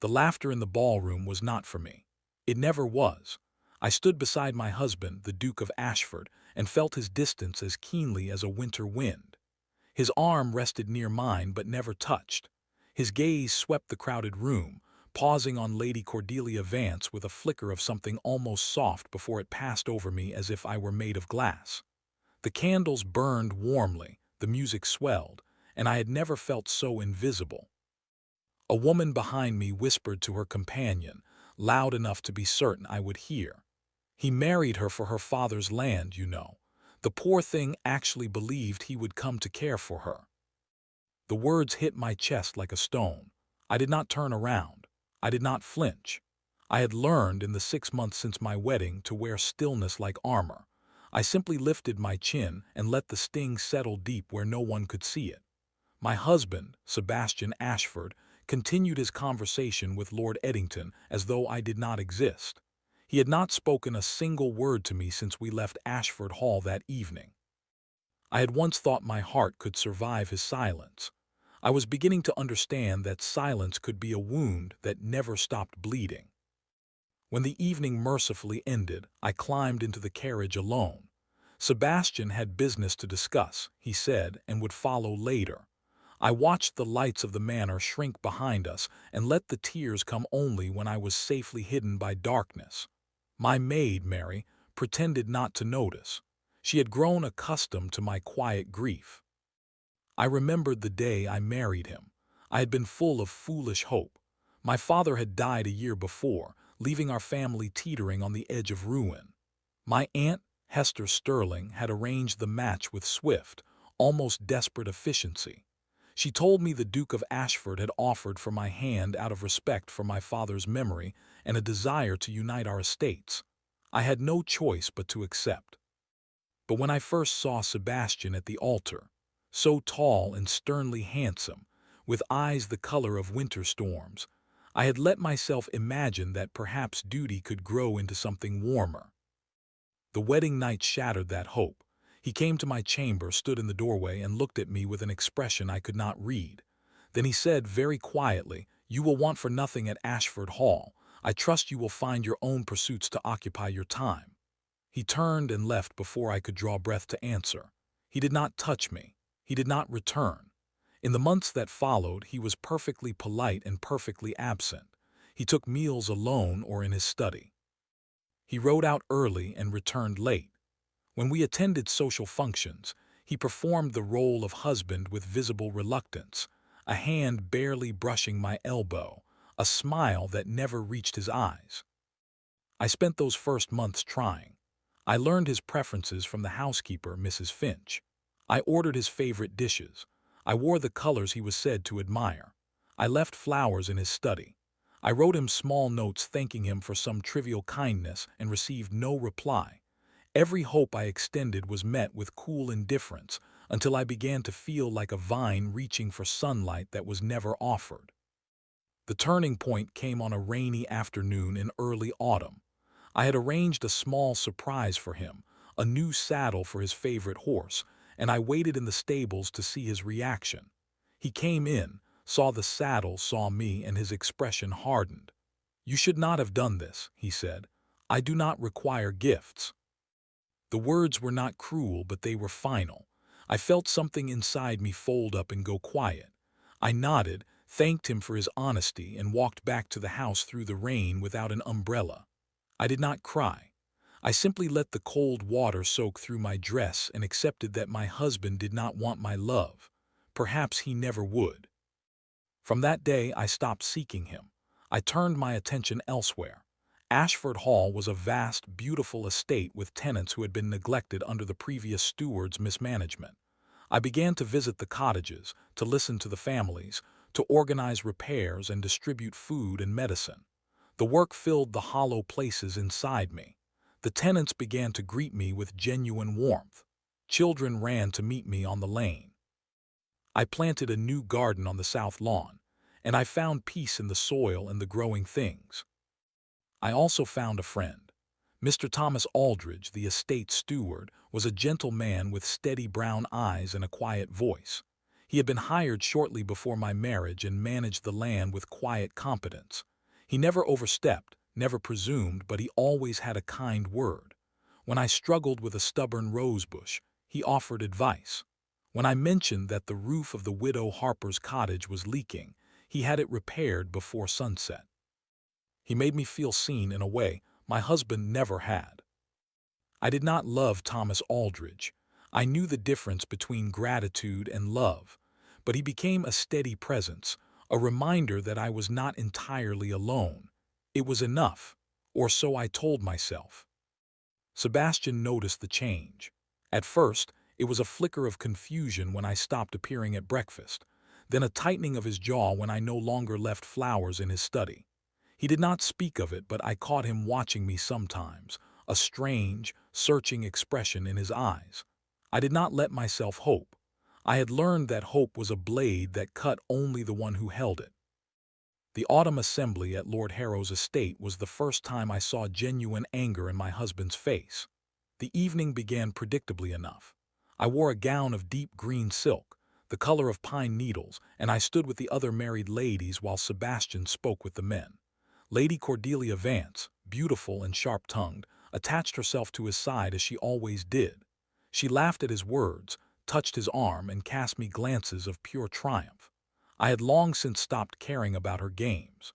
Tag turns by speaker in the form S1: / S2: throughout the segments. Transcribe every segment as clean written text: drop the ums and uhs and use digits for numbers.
S1: The laughter in the ballroom was not for me. It never was. I stood beside my husband, the Duke of Asheford, and felt his distance as keenly as a winter wind. His arm rested near mine but never touched. His gaze swept the crowded room, pausing on Lady Cordelia Vance with a flicker of something almost soft before it passed over me as if I were made of glass. The candles burned warmly, the music swelled, and I had never felt so invisible. A woman behind me whispered to her companion, loud enough to be certain I would hear. "He married her for her father's land, you know. The poor thing actually believed he would come to care for her." The words hit my chest like a stone. I did not turn around. I did not flinch. I had learned in the 6 months since my wedding to wear stillness like armor. I simply lifted my chin and let the sting settle deep where no one could see it. My husband, Sebastian Ashford, continued his conversation with Lord Eddington as though I did not exist. He had not spoken a single word to me since we left Asheford Hall that evening. I had once thought my heart could survive his silence. I was beginning to understand that silence could be a wound that never stopped bleeding. When the evening mercifully ended, I climbed into the carriage alone. Sebastian had business to discuss, he said, and would follow later. I watched the lights of the manor shrink behind us and let the tears come only when I was safely hidden by darkness. My maid, Mary, pretended not to notice. She had grown accustomed to my quiet grief. I remembered the day I married him. I had been full of foolish hope. My father had died a year before, leaving our family teetering on the edge of ruin. My aunt, Hester Sterling, had arranged the match with swift, almost desperate efficiency. She told me the Duke of Asheford had offered for my hand out of respect for my father's memory and a desire to unite our estates. I had no choice but to accept. But when I first saw Sebastian at the altar, so tall and sternly handsome, with eyes the color of winter storms, I had let myself imagine that perhaps duty could grow into something warmer. The wedding night shattered that hope. He came to my chamber, stood in the doorway, and looked at me with an expression I could not read. Then he said very quietly, "You will want for nothing at Ashford Hall. I trust you will find your own pursuits to occupy your time." He turned and left before I could draw breath to answer. He did not touch me. He did not return. In the months that followed, he was perfectly polite and perfectly absent. He took meals alone or in his study. He rode out early and returned late. When we attended social functions, he performed the role of husband with visible reluctance, a hand barely brushing my elbow, a smile that never reached his eyes. I spent those first months trying. I learned his preferences from the housekeeper, Mrs. Finch. I ordered his favorite dishes. I wore the colors he was said to admire. I left flowers in his study. I wrote him small notes thanking him for some trivial kindness and received no reply. Every hope I extended was met with cool indifference until I began to feel like a vine reaching for sunlight that was never offered. The turning point came on a rainy afternoon in early autumn. I had arranged a small surprise for him, a new saddle for his favorite horse, and I waited in the stables to see his reaction. He came in, saw the saddle, saw me, and his expression hardened. "You should not have done this," he said. "I do not require gifts." The words were not cruel, but they were final. I felt something inside me fold up and go quiet. I nodded, thanked him for his honesty, and walked back to the house through the rain without an umbrella. I did not cry. I simply let the cold water soak through my dress and accepted that my husband did not want my love. Perhaps he never would. From that day, I stopped seeking him. I turned my attention elsewhere. Ashford Hall was a vast, beautiful estate with tenants who had been neglected under the previous steward's mismanagement. I began to visit the cottages, to listen to the families, to organize repairs and distribute food and medicine. The work filled the hollow places inside me. The tenants began to greet me with genuine warmth. Children ran to meet me on the lane. I planted a new garden on the south lawn, and I found peace in the soil and the growing things. I also found a friend. Mr. Thomas Aldridge, the estate steward, was a gentle man with steady brown eyes and a quiet voice. He had been hired shortly before my marriage and managed the land with quiet competence. He never overstepped, never presumed, but he always had a kind word. When I struggled with a stubborn rosebush, he offered advice. When I mentioned that the roof of the widow Harper's cottage was leaking, he had it repaired before sunset. He made me feel seen in a way my husband never had. I did not love Thomas Aldridge. I knew the difference between gratitude and love, but he became a steady presence, a reminder that I was not entirely alone. It was enough, or so I told myself. Sebastian noticed the change. At first, it was a flicker of confusion when I stopped appearing at breakfast, then a tightening of his jaw when I no longer left flowers in his study. He did not speak of it, but I caught him watching me sometimes, a strange, searching expression in his eyes. I did not let myself hope. I had learned that hope was a blade that cut only the one who held it. The autumn assembly at Lord Harrow's estate was the first time I saw genuine anger in my husband's face. The evening began predictably enough. I wore a gown of deep green silk, the color of pine needles, and I stood with the other married ladies while Sebastian spoke with the men. Lady Cordelia Vance, beautiful and sharp-tongued, attached herself to his side as she always did. She laughed at his words, touched his arm, and cast me glances of pure triumph. I had long since stopped caring about her games.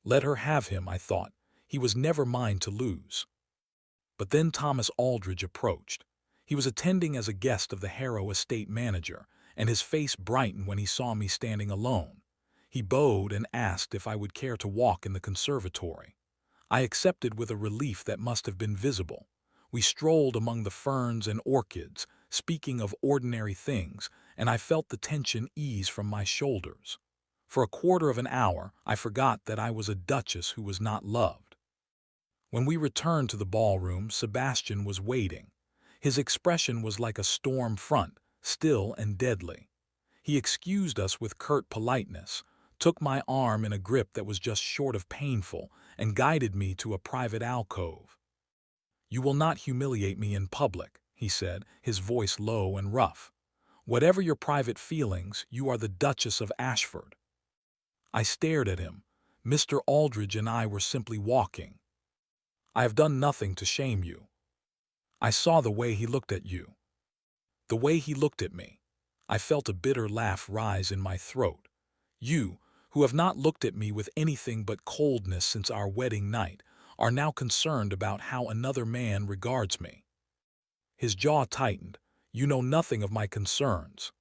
S1: Let her have him, I thought. He was never mine to lose. But then Thomas Aldridge approached. He was attending as a guest of the Harrow estate manager, and his face brightened when he saw me standing alone. He bowed and asked if I would care to walk in the conservatory. I accepted with a relief that must have been visible. We strolled among the ferns and orchids, speaking of ordinary things, and I felt the tension ease from my shoulders. For a quarter of an hour, I forgot that I was a duchess who was not loved. When we returned to the ballroom, Sebastian was waiting. His expression was like a storm front, still and deadly. He excused us with curt politeness, took my arm in a grip that was just short of painful, and guided me to a private alcove. "You will not humiliate me in public," he said, his voice low and rough. "Whatever your private feelings, you are the Duchess of Asheford." I stared at him. Mr. Aldridge and I were simply walking. "I have done nothing to shame you." I saw the way he looked at you. The way he looked at me. I felt a bitter laugh rise in my throat. "You, who have not looked at me with anything but coldness since our wedding night, are now concerned about how another man regards me." His jaw tightened. "You know nothing of my concerns."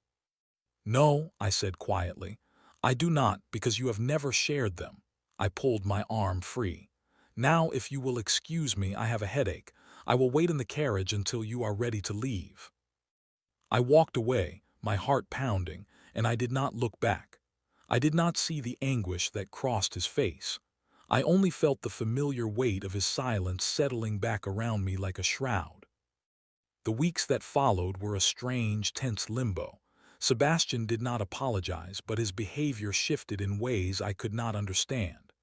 S1: "No," I said quietly. "I do not, because you have never shared them." I pulled my arm free. "Now, if you will excuse me, I have a headache. I will wait in the carriage until you are ready to leave." I walked away, my heart pounding, and I did not look back. I did not see the anguish that crossed his face. I only felt the familiar weight of his silence settling back around me like a shroud. The weeks that followed were a strange, tense limbo. Sebastian did not apologize, but his behavior shifted in ways I could not understand.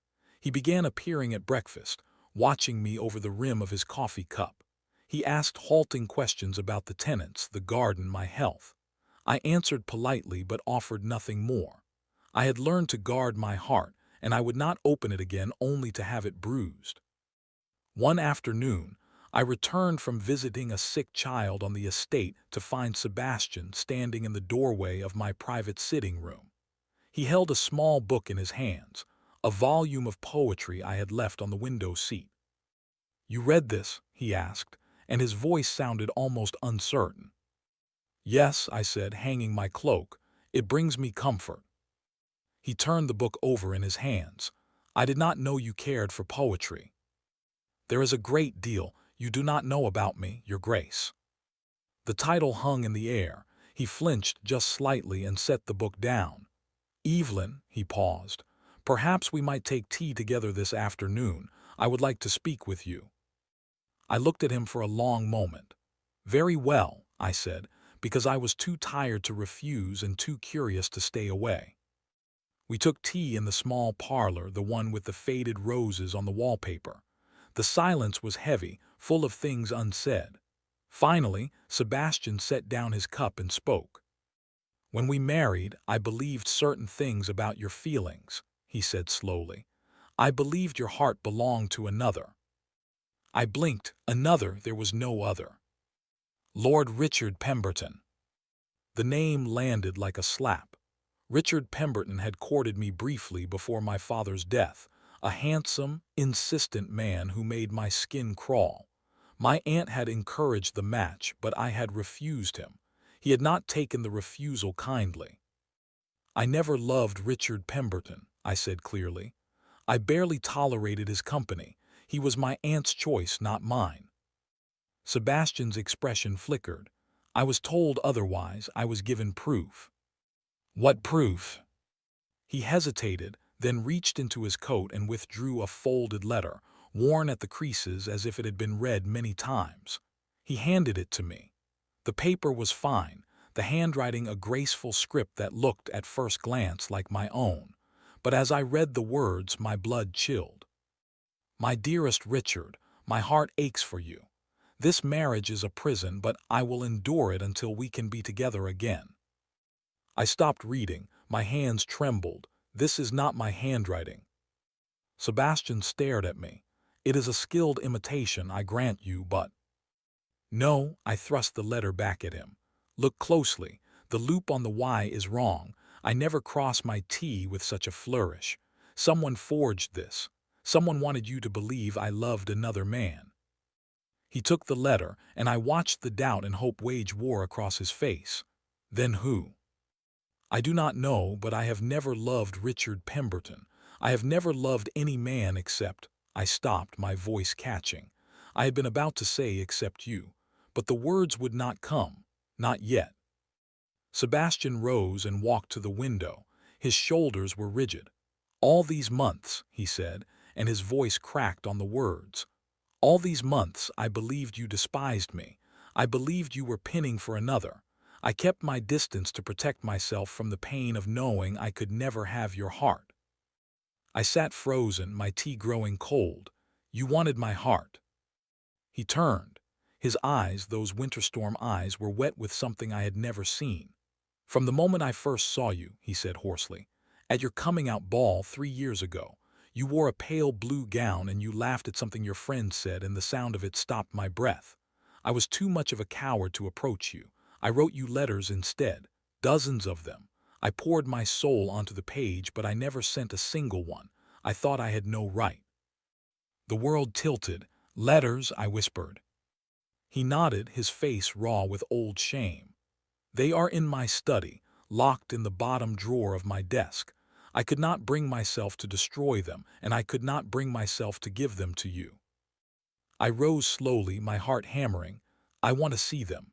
S1: He began appearing at breakfast, watching me over the rim of his coffee cup. He asked halting questions about the tenants, the garden, my health. I answered politely but offered nothing more. I had learned to guard my heart, and I would not open it again only to have it bruised. One afternoon, I returned from visiting a sick child on the estate to find Sebastian standing in the doorway of my private sitting room. He held a small book in his hands, a volume of poetry I had left on the window seat. "You read this?" he asked, and his voice sounded almost uncertain. "Yes," I said, hanging my cloak. "It brings me comfort." He turned the book over in his hands. "I did not know you cared for poetry." "There is a great deal you do not know about me, Your Grace." The title hung in the air. He flinched just slightly and set the book down. "Evelyn," he paused, "perhaps we might take tea together this afternoon. I would like to speak with you." I looked at him for a long moment. "Very well," I said, because I was too tired to refuse and too curious to stay away. We took tea in the small parlor, the one with the faded roses on the wallpaper. The silence was heavy, full of things unsaid. Finally, Sebastian set down his cup and spoke. "When we married, I believed certain things about your feelings," he said slowly. I believed your heart belonged to another. I blinked. Another, there was no other. Lord Richard Pemberton. The name landed like a slap. Richard Pemberton had courted me briefly before my father's death, a handsome, insistent man who made my skin crawl. My aunt had encouraged the match, but I had refused him. He had not taken the refusal kindly. I never loved Richard Pemberton, I said clearly. I barely tolerated his company. He was my aunt's choice, not mine. Sebastian's expression flickered. I was told otherwise. I was given proof. What proof? He hesitated, then reached into his coat and withdrew a folded letter, worn at the creases as if it had been read many times. He handed it to me. The paper was fine, the handwriting a graceful script that looked at first glance like my own. But as I read the words, my blood chilled. My dearest Richard, my heart aches for you. This marriage is a prison, but I will endure it until we can be together again. I stopped reading. My hands trembled. This is not my handwriting. Sebastian stared at me. It is a skilled imitation, I grant you, but... No, I thrust the letter back at him. Look closely. The loop on the Y is wrong. I never cross my T with such a flourish. Someone forged this. Someone wanted you to believe I loved another man. He took the letter, and I watched the doubt and hope wage war across his face. Then who? I do not know, but I have never loved Richard Pemberton. I have never loved any man except... I stopped, my voice catching. I had been about to say except you, but the words would not come. Not yet. Sebastian rose and walked to the window. His shoulders were rigid. All these months, he said, and his voice cracked on the words. All these months I believed you despised me. I believed you were pinning for another. I kept my distance to protect myself from the pain of knowing I could never have your heart. I sat frozen, my tea growing cold. You wanted my heart. He turned. His eyes, those winter storm eyes, were wet with something I had never seen. From the moment I first saw you, he said hoarsely, at your coming-out ball 3 years ago, you wore a pale blue gown and you laughed at something your friend said, and the sound of it stopped my breath. I was too much of a coward to approach you. I wrote you letters instead, dozens of them. I poured my soul onto the page, but I never sent a single one. I thought I had no right. The world tilted. Letters, I whispered. He nodded, his face raw with old shame. They are in my study, locked in the bottom drawer of my desk. I could not bring myself to destroy them, and I could not bring myself to give them to you. I rose slowly, my heart hammering. I want to see them.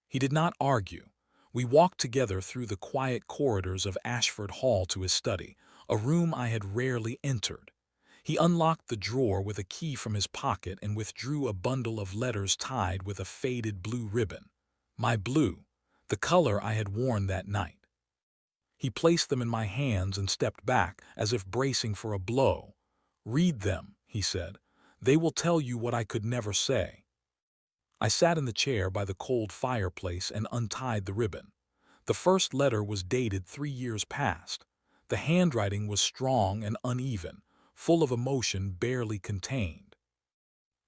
S1: He did not argue. We walked together through the quiet corridors of Asheford Hall to his study, a room I had rarely entered. He unlocked the drawer with a key from his pocket and withdrew a bundle of letters tied with a faded blue ribbon. My blue, the color I had worn that night. He placed them in my hands and stepped back, as if bracing for a blow. Read them, he said. They will tell you what I could never say. I sat in the chair by the cold fireplace and untied the ribbon. The first letter was dated 3 years past. The handwriting was strong and uneven, full of emotion barely contained.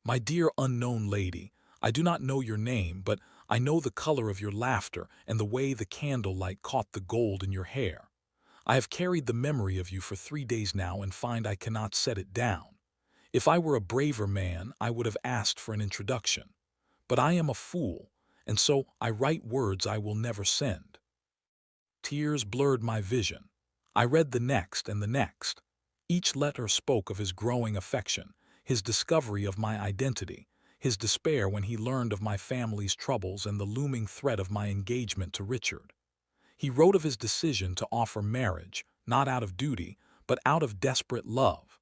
S1: My dear unknown lady, I do not know your name, but I know the color of your laughter and the way the candlelight caught the gold in your hair. I have carried the memory of you for 3 days now and find I cannot set it down. If I were a braver man, I would have asked for an introduction. But I am a fool, and so I write words I will never send. Tears blurred my vision. I read the next and the next. Each letter spoke of his growing affection, his discovery of my identity, his despair when he learned of my family's troubles and the looming threat of my engagement to Richard. He wrote of his decision to offer marriage, not out of duty, but out of desperate love.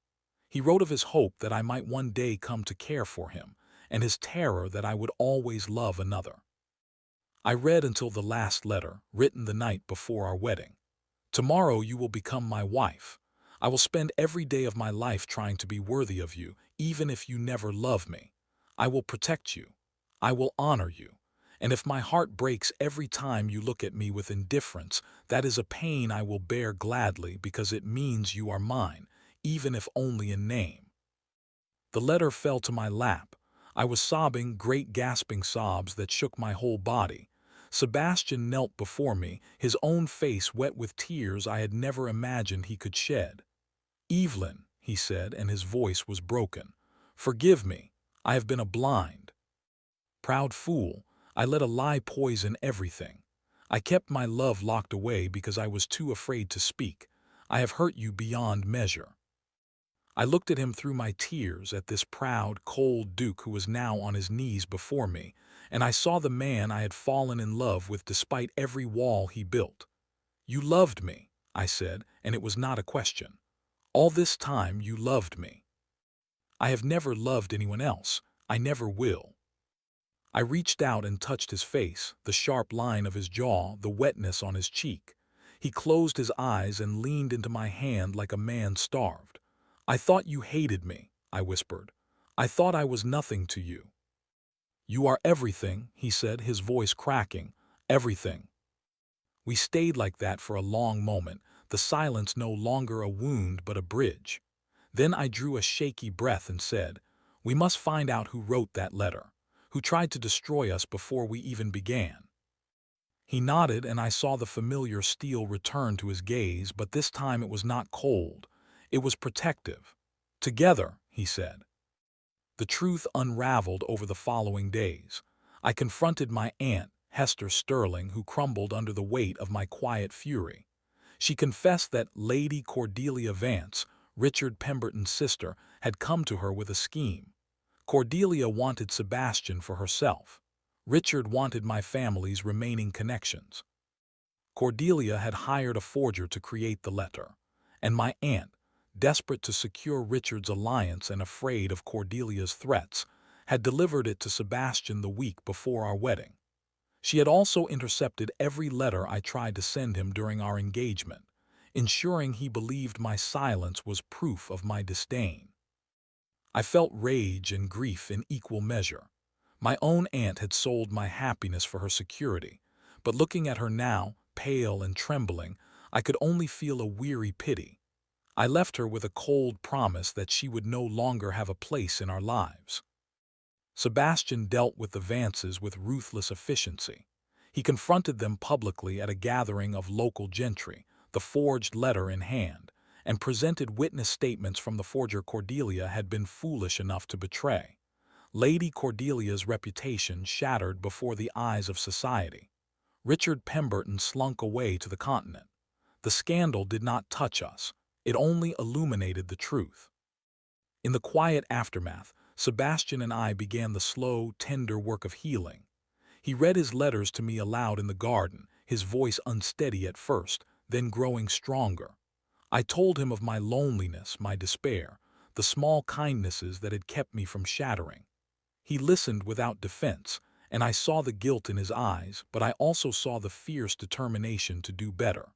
S1: He wrote of his hope that I might one day come to care for him, and his terror that I would always love another. I read until the last letter, written the night before our wedding. Tomorrow you will become my wife. I will spend every day of my life trying to be worthy of you, even if you never love me. I will protect you. I will honor you. And if my heart breaks every time you look at me with indifference, that is a pain I will bear gladly because it means you are mine, even if only in name. The letter fell to my lap. I was sobbing great gasping sobs that shook my whole body. Sebastian knelt before me, his own face wet with tears I had never imagined he could shed. "Evelyn," he said, and his voice was broken. "Forgive me. I have been a blind, proud fool. I let a lie poison everything. I kept my love locked away because I was too afraid to speak. I have hurt you beyond measure." I looked at him through my tears, at this proud, cold Duke who was now on his knees before me, and I saw the man I had fallen in love with despite every wall he built. "You loved me," I said, and it was not a question. "All this time you loved me. I have never loved anyone else. I never will." I reached out and touched his face, the sharp line of his jaw, the wetness on his cheek. He closed his eyes and leaned into my hand like a man starved. "I thought you hated me," I whispered. "I thought I was nothing to you." "You are everything," he said, his voice cracking. "Everything." We stayed like that for a long moment, the silence no longer a wound but a bridge. Then I drew a shaky breath and said, "We must find out who wrote that letter, who tried to destroy us before we even began." He nodded, and I saw the familiar steel return to his gaze, but this time it was not cold. It was protective. "Together," he said. The truth unraveled over the following days. I confronted my aunt, Hester Sterling, who crumbled under the weight of my quiet fury. She confessed that Lady Cordelia Vance, Richard Pemberton's sister, had come to her with a scheme. Cordelia wanted Sebastian for herself. Richard wanted my family's remaining connections. Cordelia had hired a forger to create the letter, and my aunt, desperate to secure Richard's alliance and afraid of Cordelia's threats, had delivered it to Sebastian the week before our wedding. She had also intercepted every letter I tried to send him during our engagement, ensuring he believed my silence was proof of my disdain. I felt rage and grief in equal measure. My own aunt had sold my happiness for her security, but looking at her now, pale and trembling, I could only feel a weary pity. I left her with a cold promise that she would no longer have a place in our lives. Sebastian dealt with the Vances with ruthless efficiency. He confronted them publicly at a gathering of local gentry, the forged letter in hand, and presented witness statements from the forger Cordelia had been foolish enough to betray. Lady Cordelia's reputation shattered before the eyes of society. Richard Pemberton slunk away to the continent. The scandal did not touch us. It only illuminated the truth. In the quiet aftermath, Sebastian and I began the slow, tender work of healing. He read his letters to me aloud in the garden, his voice unsteady at first, then growing stronger. I told him of my loneliness, my despair, the small kindnesses that had kept me from shattering. He listened without defense, and I saw the guilt in his eyes, but I also saw the fierce determination to do better.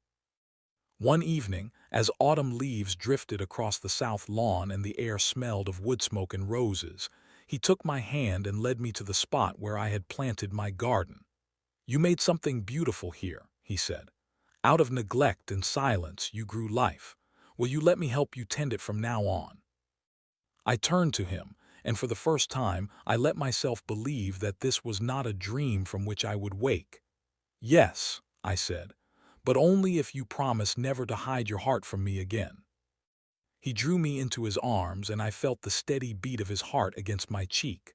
S1: One evening, as autumn leaves drifted across the south lawn and the air smelled of wood smoke and roses, he took my hand and led me to the spot where I had planted my garden. "You made something beautiful here," he said. "Out of neglect and silence you grew life. Will you let me help you tend it from now on?" I turned to him, and for the first time I let myself believe that this was not a dream from which I would wake. "Yes," I said, "but only if you promise never to hide your heart from me again." He drew me into his arms, and I felt the steady beat of his heart against my cheek.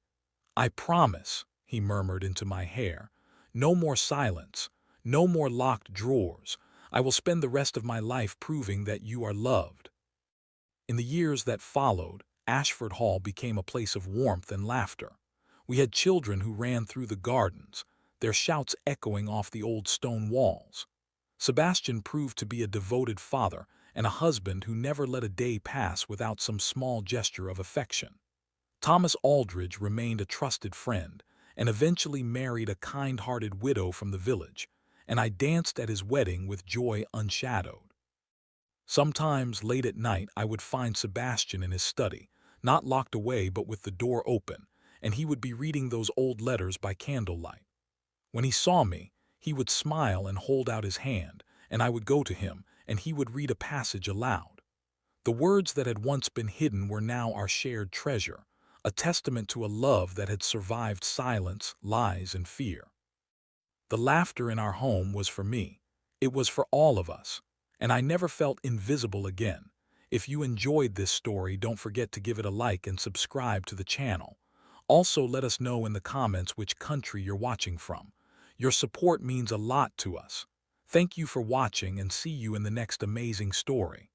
S1: "I promise," he murmured into my hair. "No more silence, no more locked drawers. I will spend the rest of my life proving that you are loved." In the years that followed, Asheford Hall became a place of warmth and laughter. We had children who ran through the gardens, their shouts echoing off the old stone walls. Sebastian proved to be a devoted father and a husband who never let a day pass without some small gesture of affection. Thomas Aldridge remained a trusted friend and eventually married a kind-hearted widow from the village, and I danced at his wedding with joy unshadowed. Sometimes late at night I would find Sebastian in his study, not locked away but with the door open, and he would be reading those old letters by candlelight. When he saw me, he would smile and hold out his hand, and I would go to him, and he would read a passage aloud. The words that had once been hidden were now our shared treasure, a testament to a love that had survived silence, lies, and fear. The laughter in our home was for me. It was for all of us. And I never felt invisible again. If you enjoyed this story, don't forget to give it a like and subscribe to the channel. Also, let us know in the comments which country you're watching from. Your support means a lot to us. Thank you for watching and see you in the next amazing story.